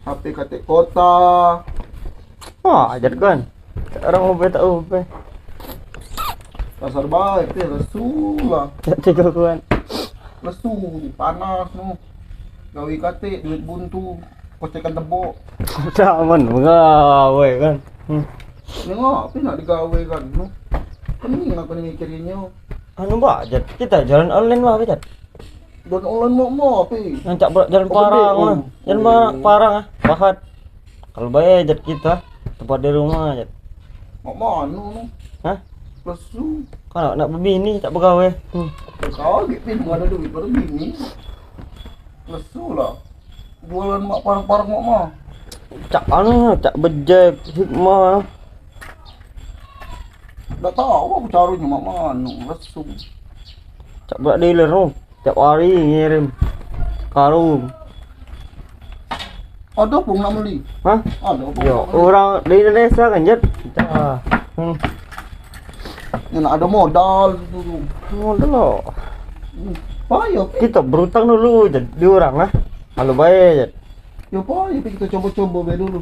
HP KT kota. Wah, ajar kan. Orang UB tak UB. Pasar baik teh lesu lah. Tiga kawan. Lesu panas no. Gawe KT duit buntu. Kocekan tebok. Zaman gawe kan. Nengok apa nak digawe kan no. Pening aku ni mikirinnya. Anu mbak, Jat, kita jalan online mbak, Jat. Dan online mau apa? Yang cak jalan parang lah. Jalan parang ah, pahat. Kalau bayar Jat kita tempat di rumah Jat. Mau mana no? Hah? Lesu. Kalau nak berbini tak bergawe. Kau gitu mana ada duit baru bini. Lesu lah. Jualan mak parang-parang mak mah. Cak anu, cak bejek hikmah. Dah tahu aku caranya mak mana lesu. Cak buat dealer tu. Tiap hari ngirim karung. Ada pun nak beli. Hah? Ada pun. Yo, orang di Indonesia kan Jat. Kita Yang nak ada modal tu. modal loh. Payah. Kita berutang dulu Jat di orang ah. Kalau bayar Jat. Ya payah kita coba-coba be dulu.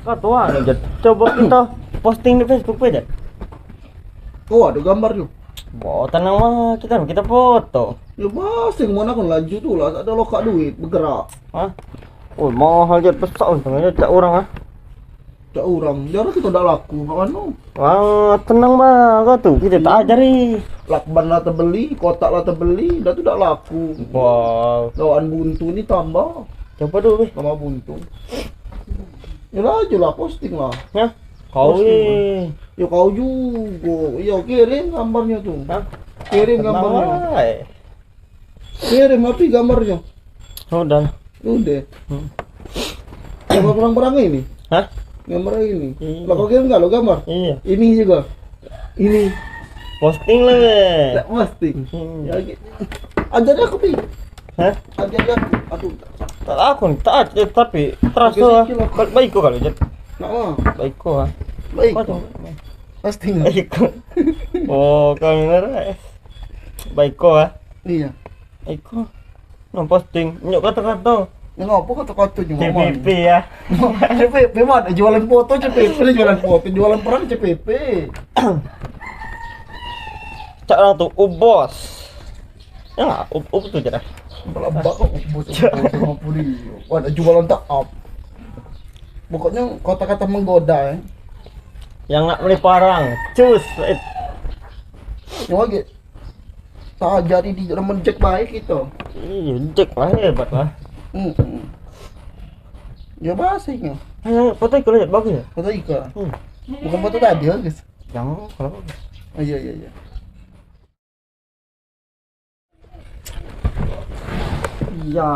Kau tahu ah Jat. Coba kita posting di Facebook Jat. Oh ada gambar tu. Bawa tenang mah kita foto. Ya basing mana kan laju tu lah. Tak ada lokak duit bergerak. Hah? Oh mahal Jat besar tengahnya cak orang ah. Tak orang. Jarang kita dah laku. Anu. Wah tenang mah kau tu kita tak ajari. Lakban lah terbeli, kotak lah terbeli, dah tu dah laku. Wow. Kawan buntu ni tambah. Coba dulu weh. Sama buntu. Ya laju lah posting lah. Hah? Kau ni. Ya kau juga. Ya kirim gambarnya tu. Hah? Kirim gambarnya. Tenang, Kirim api gambarnya. udah. Udah. Gambar perang-perang ini. Hah? Gambar ini. Iya. Lah kau kirim enggak lo gambar? Iya. Ini juga. Ini. Posting lah weh. Tak posting. Hmm. Ya gitu. Ajar aku pi. Hah? Ajar aku. Aduh. Tak aku ni tak ada tapi terasa lah. Oke, sikit lah. Baik kau kalau Jat. Nak mah. Baik kau ah. Baik. Kau tu. Posting. Baik kau. Oh kamera. Baik kau ah. Iya. Baik kau. Nak posting. Nyok kata-kata. Yang apa kata-kata cuma CPP ya. CPP mana jualan foto CPP ni jualan foto, jualan perang CPP. Cak orang tu ubos. Ya, ub tu je dah. Belabak kok bos 50. Wah, ada jualan tak up. Pokoknya kata-kata menggoda Yang nak beli parang, cus. Yang lagi tak jadi di dalam menjek baik kita. Iya, jek lah hebat lah. Ya basingnya. Ayo, foto ikut lihat bagus ya. Foto Ika. Bukan foto tadi guys. Jangan kalau bagus. Oh, iya iya iya. Iya.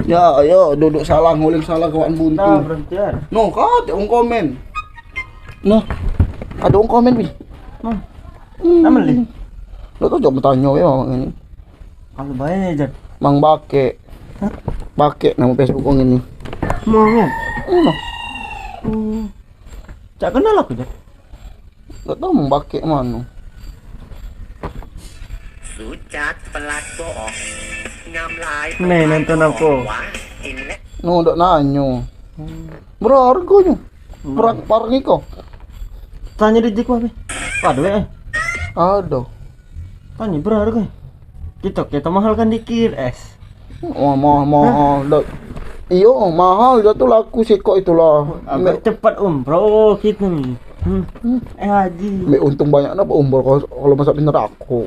Ya, ayo duduk salah nguling salah kawan buntu. Nah, berhenti ya. No, kau ada orang komen. Nah, ada orang komen nih. Nama li. Lo tuh coba tanya ya mang ini. Kalau bayar Jat. Mang Bake. Bake nama Facebook orang ini. Mau. Nah, Cak kenal aku Jat. gak tahu Mang Bake mana. Sucat pelat bohong ngamlai Nih, nonton aku. ini No, udah nanya. Berharganya. Parang iko. Tanya di Jek apa? Waduh ya. Ada. Tanya berharga. Kita mahalkan dikit es. Oh, mahal. Iyo, mahal dia tuh laku sih kok itulah. Agak cepat bro kita nih. Haji. Me untung banyak apa umur kalau masa pintar aku.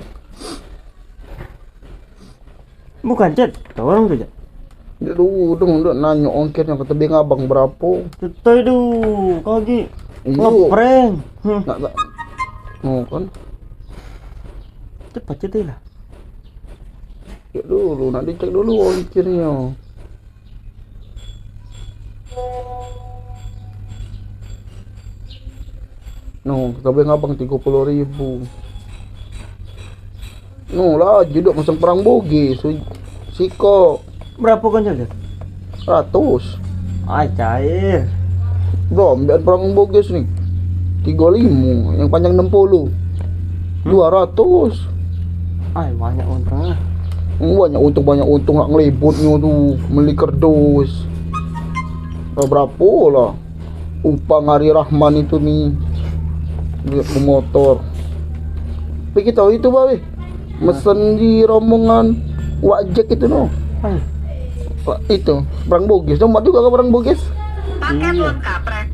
Bukan Jat, tahu orang tuh Jat. Dia dong udah nanya ongkirnya kata beng abang berapa. Tuh duh, kau lagi Iyo. ngeprank. Nggak. Oh kan. Cepat cepat lah. Ya dulu, nanti cek dulu ongkirnya. No, kata beng abang 30.000. No lah, juduk masang perang boge, siko Berapa kan Jat? 100. Ah cair. Bro, ambil perang boge nih 35, yang panjang 60. 200. Ay, banyak untungnya. Banyak untung nggak ngelibutnya tuh beli kerdus. Berapa lah upah Ari Rahman itu nih lihat motor. Tapi kita tahu itu babe mesen di rombongan wajek itu no. Ay, Itu perang bugis, cuma juga ke perang bugis. Pakai belum kaprek.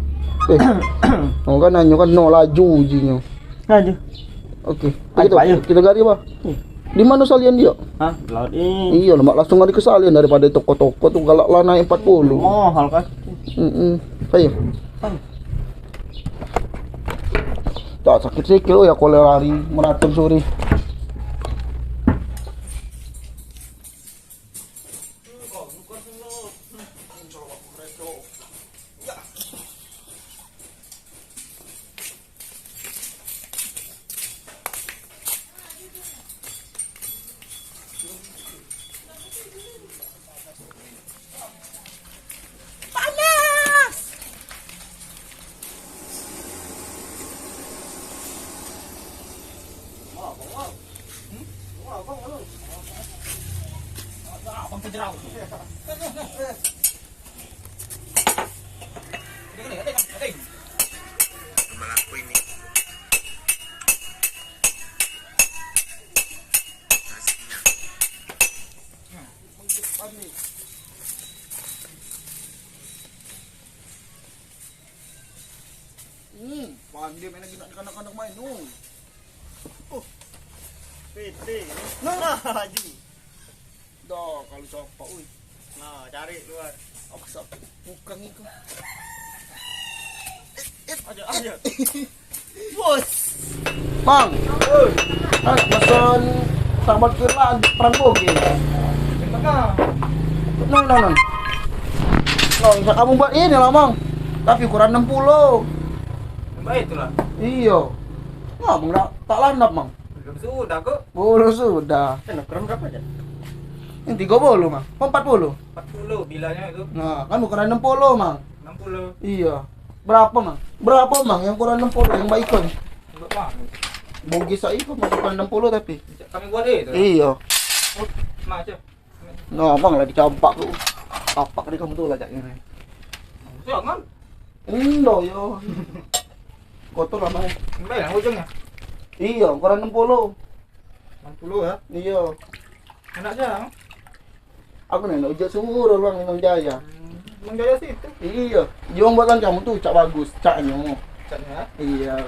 Oh kan nanya kan no laju ujinya. aduh. Oke, Ayo, ayo. kita gari bah. Di mana salian dia? Hah, laut ini. Iya, lemak langsung ngari ke salian daripada toko-toko tuh galak lah naik 40. Mahal kan? Ayo. Tak sakit sikit oh ya kalau lari maraton sore. Melaku ini. Nasinya. Pandai main lagi nak anak-anak main no. PT. Nah, laju. Dah kalau siapa oi. Nah, cari keluar. Apa sap? Bukan itu. Ayo. Bos. Bang. Pesan sahabat kira perang bogil. Tengah. Non. Bisa kamu buat ini lah bang. Tapi ukuran 60. Baik itulah. Iya. Nggak bang, tak landap bang. Belum sudah kok. Belum sudah. Ukuran berapa aja? Ini 30 bang. 40. 40 bilanya itu. Nah, kan ukuran 60 bang. 60. Iya. Berapa bang? Berapa bang yang ukuran 60 yang baik kan? Enggak bang. Bogis saya itu masuk ukuran 60 tapi. Kami buat itu. Iya. Macam. Nah bang lah dicampak tuh. Kapak di kamu tuh lah caknya. Jangan. Indo yo. Kotor lah bang. Baik yang ujungnya. Iya, ukuran 60. 60 ya. Iya. Enak aja. Aku nih ujak suruh bang Imam Jaya. Emang gaya sih itu. Iya. Juang buatan kamu tuh cak bagus, caknya. Catnya. Iya.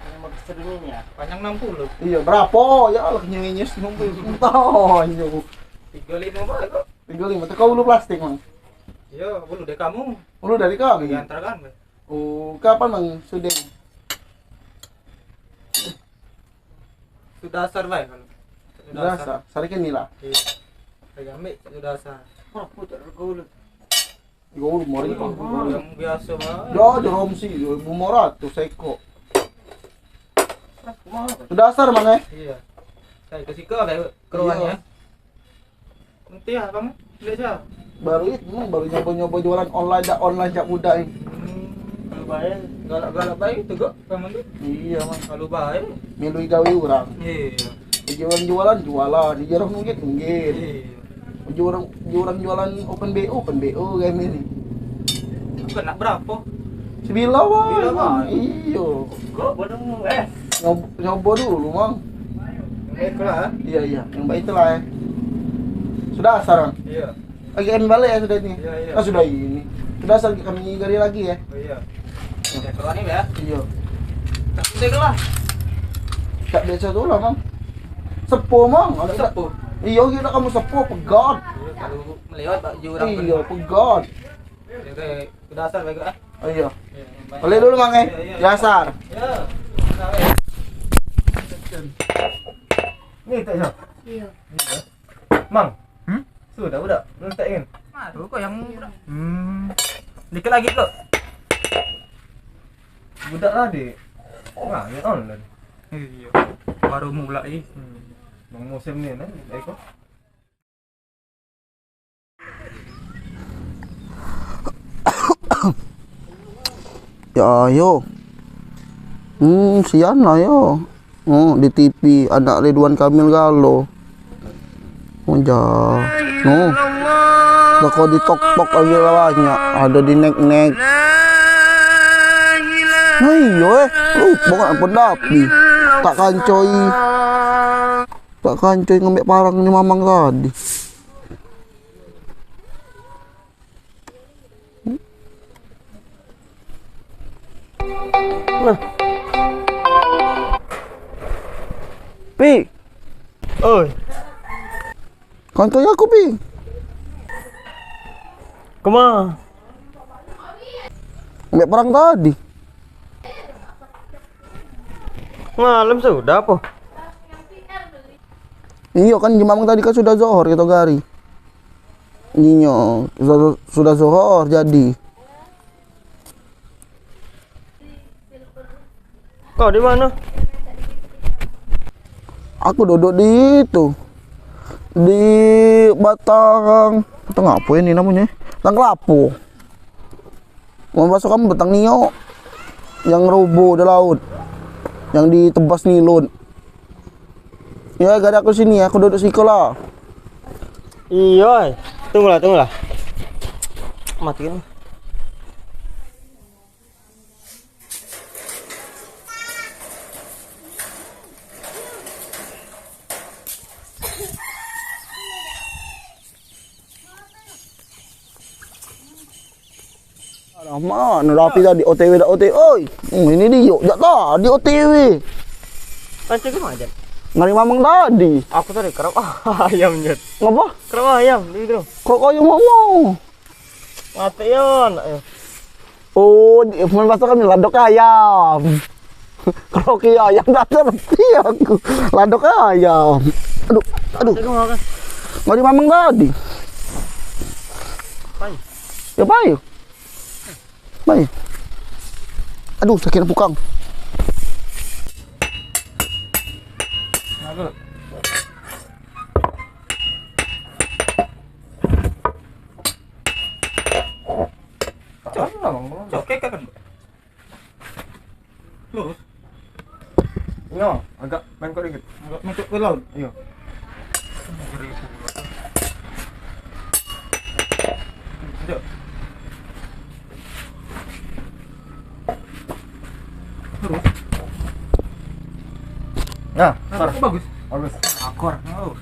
Yang bagus sedeminya. Panjang 60. Iya, berapa? Ya Allah nyenyes ngumpul. Entah, nyu. 35 baik kok. 35. Tuh kau lu plastik, Mang. Iya, bulu deh kamu. Lu dari kami. Diantar kan. Oh, kapan Mang sudah? Sudah dasar baik kalau. Berasa, sarikan nila. Iya. Saya ambil satu dasar. Oh, putar kau lu. Yo, lu mari Bang. Yang biasa banget. Ya, jorom sih, 2.500 seko. Sudah dasar Mang Iya. Saya kasih ke keruannya. Nanti ya kamu lihat aja. Baru itu, Mang, baru nyoba-nyoba jualan online jak muda ini. Kalau baik, galak-galak baik itu kok kamu tuh. Iya, Mang. Kalau baik. Milui gawe urang. Iya. Jualan, dijarah nunggit. Iya. Jualan open BO kayak ini. Kena berapa? Sebila bang. Sebila, Bang. Iyo. Kok bodoh Nyoba dulu Mang. Baik lah. Iya, yang baik itulah ya. Sudah sekarang. Iya. Lagi kami balik ya sudah ini. Iya. Ah sudah ini. Sudah asal kami gali lagi ya. Oh iya. Ya keluar nih ya. Iya. Tak penting lah. Tak biasa tuh lah Mang. Sepo Mang. Ada Sepuh. Iya kita kamu sepo pegat. Kalau melewat baju orang. Iya pegat. Ya kayak dasar baik ah. Oh iya. Iya, yang baik. Boleh dulu Mang Iya, iya. Dasar. Ya. Nah, ya. Nih tak ya? Iya. Mang. Sudah, udah. Belum tak ingin. Aduh, kok yang dikit lagi kok. Budak lah, Dik. Wah, ya online. Iya. Baru mulai. Bang musim ni kan. Baik kok. Ya ayo. Sian lah yo. Oh, di TV anak Ridwan Kamil Galo. Oh, jah. No. Kalau di tok-tok lagi banyak, ada di nek-nek. Nah iya bukan pendapi. Tak kancoy ngambil parang ni mamang tadi. Nah. Pi. Oi. Kancoy aku, Pi. Kemana? Ambil parang tadi. Malam sudah apa? Iya kan mamang tadi kan sudah zohor kita gari. Iya, sudah zohor jadi. Kau di mana? Aku duduk di itu. Di batang apa ini namanya? Batang kelapu. Mau masuk kamu batang nio yang roboh di laut. Yang ditebas nilon. Ya, gak ada aku sini, aku duduk sekolah. Iya, tunggulah. Matiin. Mana rapi tadi OTW dah OTW. Oi, ini dia. Jak tadi OTW. Pancing kemana aja? Ngari mamang tadi. Aku tadi kerap ayam nyet. Ngapa? Kerap ayam di itu. Kok kau yang mau? Matiin. Oh, mau masuk kan ladok ayam. Kalau kia ayam tak terpi aku. Ladok ayam. Aduh. Ngari mamang tadi. Pai. Ya pai. Pai. Aduh, sakit pukang. Oke kan? Lurus. Iya, agak main kok dikit. Agak masuk ke laut. Iya. Terus. Nah, bagus. Akor. Oh.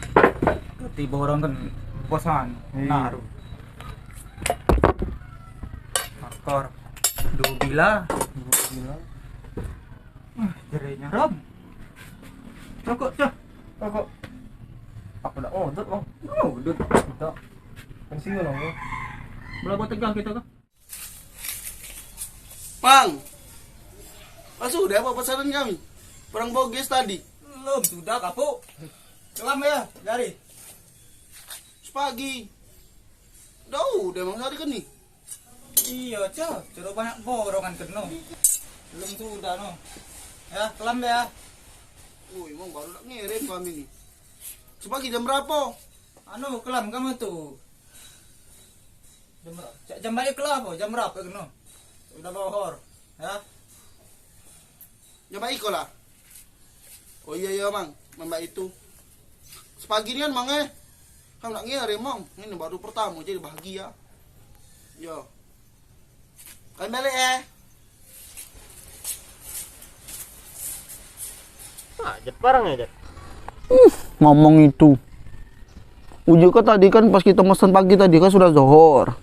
Tiba orang kan bosan. Naruh. Akor. Dua bila. Jerinya ram. Rokok, Cah. Rokok. Apa dah? Oh, duduk, Bang. Oh, duduk. Tidak. Pensiun dong, Bang. Berapa tegang kita kah? Mang. Sudah apa pesanan kami? Perang boges tadi. Belum sudah kapuk. Kelam ya, dari. Sepagi. Udah emang hari kan nih. Iya, Cah. Sudah banyak borongan kena. Belum sudah no. Ya, kelam ya. Emang baru nak ngirim kami nih. Sepagi jam berapa? Anu, kelam kamu tuh. Jam berapa? Jam balik kelam, jam berapa kena? Sudah bohor. Ya. Ya baik lah. Oh iya mang, mbak itu. Sepagi nian mang kamu nak ngirim mang. Ini baru pertama jadi bahagia. Yo. Kan balik Jet barang ya, Jet. Ngomong itu. Ujuk kan tadi kan pas kita pesan pagi tadi kan sudah zohor.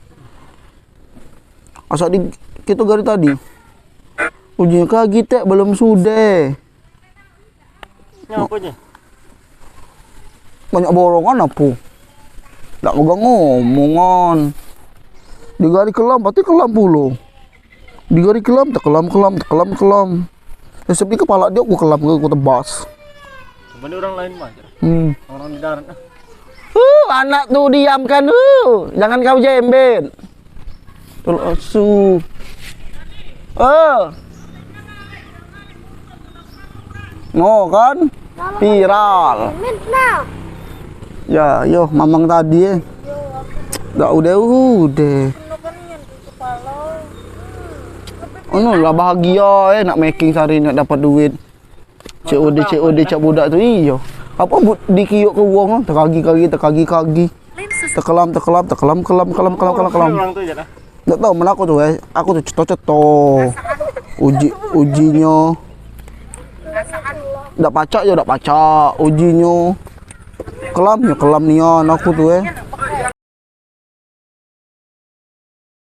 Asal di kita gari tadi. Ujungnya kaget belum sudah. Nyapa aja? Banyak borongan apa? Tak megang ngomongan. Di gari kelam pasti kelam puluh. Di gari kelam tak kelam. Setiap di kepala dia aku kelam aku tebas. Cuma orang lain mah. Orang di darat. Anak tuh diamkan jangan kau jembet. Asu. No kan? Viral. Ya, yo mamang tadi udah. Lah bahagia nak making sehari nak dapat duit. COD cak budak tu iyo. Apa dikiyuk ke wong terkagi-kagi. Kelam. Orang tu je dah. Tak tahu mana aku tu Aku tu ceto-ceto. Ujinya. Dak pacak. Ujinya. Kelam nian aku tu